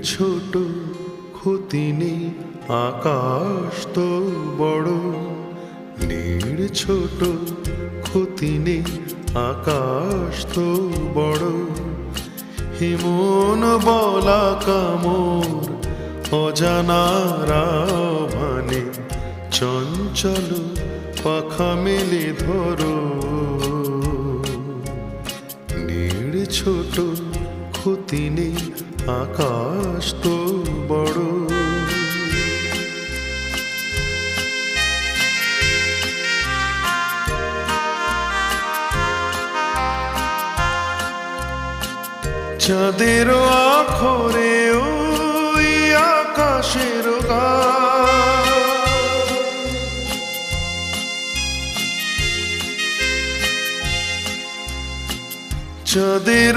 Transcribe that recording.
ছোট ক্ষতি নেই আকাশ তো বড়, নীড় ছোট ক্ষতি নেই আকাশ তো বড়। হিমন বলা কামর অজানার আহ্বানে চঞ্চল পাখা মেলে ধরো। নীড় ছোট ক্ষতি নেই আকাশ তো বড়। চাঁদের আখরে ওই আকাশের চাঁদের